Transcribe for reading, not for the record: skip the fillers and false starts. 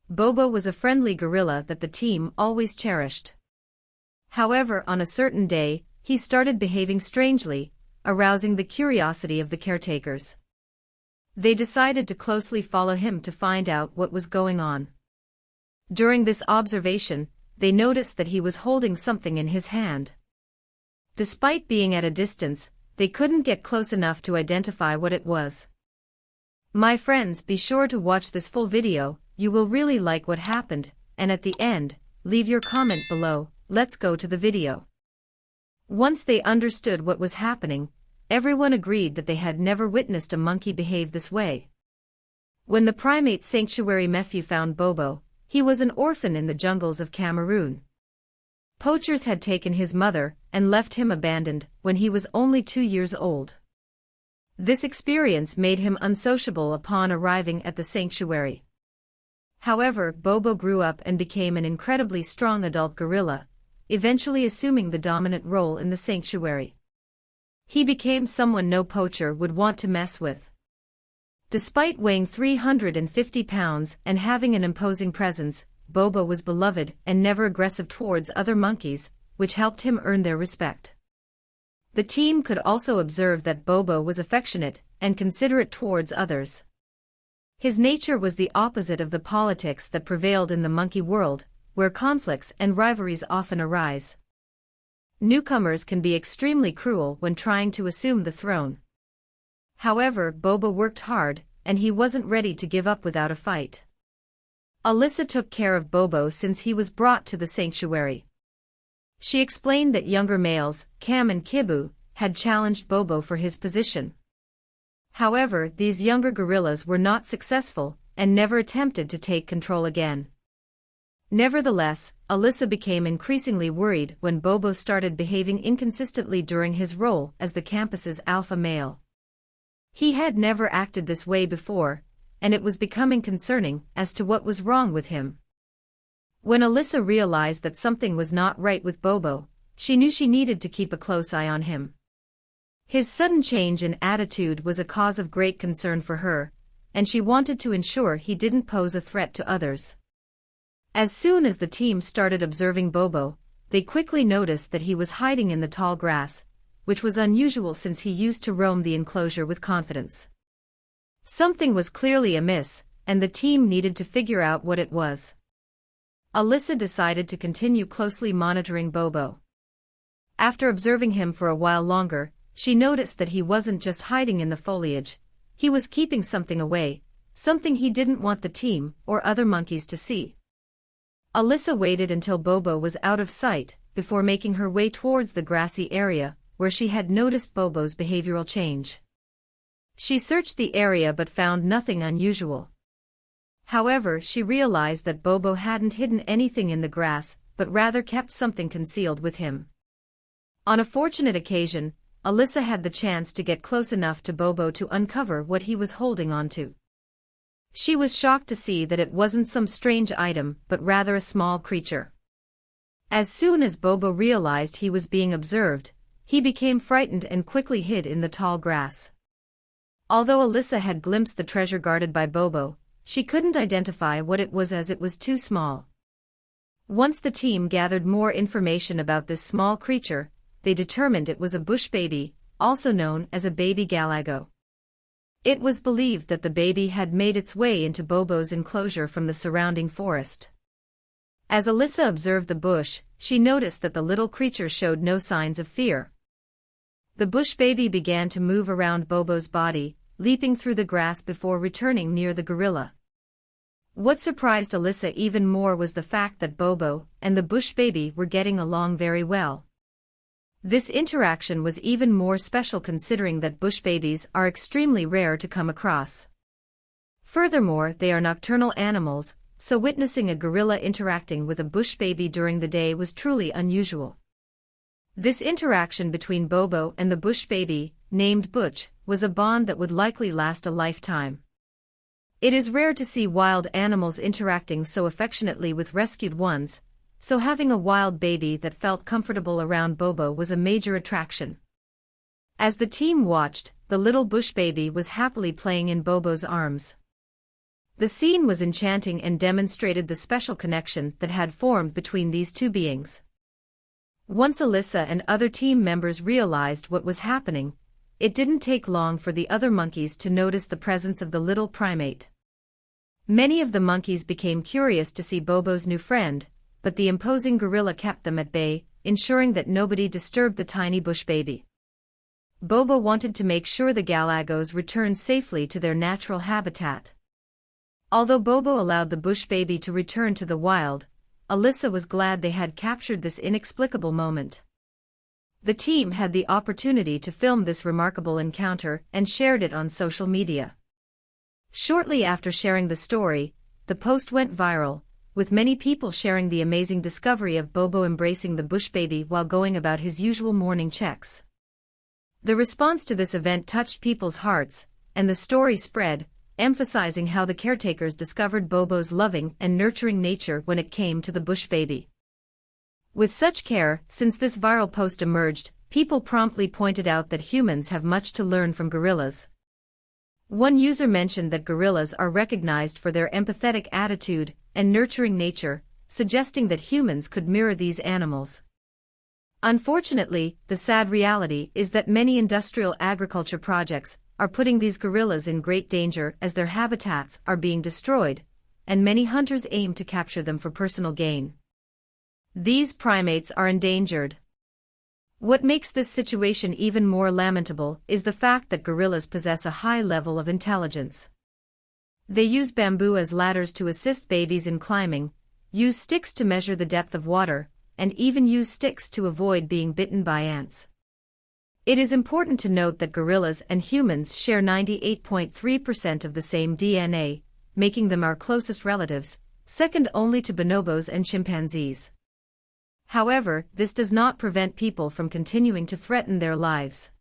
Bobo was a friendly gorilla that the team always cherished. However, on a certain day, he started behaving strangely, arousing the curiosity of the caretakers. They decided to closely follow him to find out what was going on. During this observation, they noticed that he was holding something in his hand. Despite being at a distance, they couldn't get close enough to identify what it was. My friends, be sure to watch this full video, you will really like what happened, and at the end, leave your comment below. Let's go to the video. Once they understood what was happening, everyone agreed that they had never witnessed a monkey behave this way. When the primate sanctuary nephew found Bobo, he was an orphan in the jungles of Cameroon. Poachers had taken his mother and left him abandoned when he was only 2 years old. This experience made him unsociable upon arriving at the sanctuary. However, Bobo grew up and became an incredibly strong adult gorilla, eventually assuming the dominant role in the sanctuary. He became someone no poacher would want to mess with. Despite weighing 350 pounds and having an imposing presence, Bobo was beloved and never aggressive towards other monkeys, which helped him earn their respect. The team could also observe that Bobo was affectionate and considerate towards others. His nature was the opposite of the politics that prevailed in the monkey world, where conflicts and rivalries often arise. Newcomers can be extremely cruel when trying to assume the throne. However, Bobo worked hard, and he wasn't ready to give up without a fight. Alyssa took care of Bobo since he was brought to the sanctuary. She explained that younger males, Cam and Kibu, had challenged Bobo for his position. However, these younger gorillas were not successful, and never attempted to take control again. Nevertheless, Alyssa became increasingly worried when Bobo started behaving inconsistently during his role as the campus's alpha male. He had never acted this way before, and it was becoming concerning as to what was wrong with him. When Alyssa realized that something was not right with Bobo, she knew she needed to keep a close eye on him. His sudden change in attitude was a cause of great concern for her, and she wanted to ensure he didn't pose a threat to others. As soon as the team started observing Bobo, they quickly noticed that he was hiding in the tall grass, which was unusual since he used to roam the enclosure with confidence. Something was clearly amiss, and the team needed to figure out what it was. Alyssa decided to continue closely monitoring Bobo. After observing him for a while longer, she noticed that he wasn't just hiding in the foliage, he was keeping something away, something he didn't want the team or other monkeys to see. Alyssa waited until Bobo was out of sight before making her way towards the grassy area where she had noticed Bobo's behavioral change. She searched the area but found nothing unusual. However, she realized that Bobo hadn't hidden anything in the grass, but rather kept something concealed with him. On a fortunate occasion, Alyssa had the chance to get close enough to Bobo to uncover what he was holding onto. She was shocked to see that it wasn't some strange item but rather a small creature. As soon as Bobo realized he was being observed, he became frightened and quickly hid in the tall grass. Although Alyssa had glimpsed the treasure guarded by Bobo, she couldn't identify what it was as it was too small. Once the team gathered more information about this small creature, they determined it was a bush baby, also known as a baby galago. It was believed that the baby had made its way into Bobo's enclosure from the surrounding forest. As Alyssa observed the bush, she noticed that the little creature showed no signs of fear. The bush baby began to move around Bobo's body, leaping through the grass before returning near the gorilla. What surprised Alyssa even more was the fact that Bobo and the bush baby were getting along very well. This interaction was even more special considering that bush babies are extremely rare to come across. Furthermore, they are nocturnal animals, so witnessing a gorilla interacting with a bush baby during the day was truly unusual. This interaction between Bobo and the bush baby, named Butch, was a bond that would likely last a lifetime. It is rare to see wild animals interacting so affectionately with rescued ones, so having a wild baby that felt comfortable around Bobo was a major attraction. As the team watched, the little bush baby was happily playing in Bobo's arms. The scene was enchanting and demonstrated the special connection that had formed between these two beings. Once Alyssa and other team members realized what was happening, it didn't take long for the other monkeys to notice the presence of the little primate. Many of the monkeys became curious to see Bobo's new friend, but the imposing gorilla kept them at bay, ensuring that nobody disturbed the tiny bush baby. Bobo wanted to make sure the galagos returned safely to their natural habitat. Although Bobo allowed the bush baby to return to the wild, Alyssa was glad they had captured this inexplicable moment. The team had the opportunity to film this remarkable encounter and shared it on social media. Shortly after sharing the story, the post went viral, with many people sharing the amazing discovery of Bobo embracing the bush baby while going about his usual morning checks. The response to this event touched people's hearts, and the story spread, emphasizing how the caretakers discovered Bobo's loving and nurturing nature when it came to the bush baby. With such care, since this viral post emerged, people promptly pointed out that humans have much to learn from gorillas. One user mentioned that gorillas are recognized for their empathetic attitude and nurturing nature, suggesting that humans could mirror these animals. Unfortunately, the sad reality is that many industrial agriculture projects are putting these gorillas in great danger as their habitats are being destroyed, and many hunters aim to capture them for personal gain. These primates are endangered. What makes this situation even more lamentable is the fact that gorillas possess a high level of intelligence. They use bamboo as ladders to assist babies in climbing, use sticks to measure the depth of water, and even use sticks to avoid being bitten by ants. It is important to note that gorillas and humans share 98.3% of the same DNA, making them our closest relatives, second only to bonobos and chimpanzees. However, this does not prevent people from continuing to threaten their lives.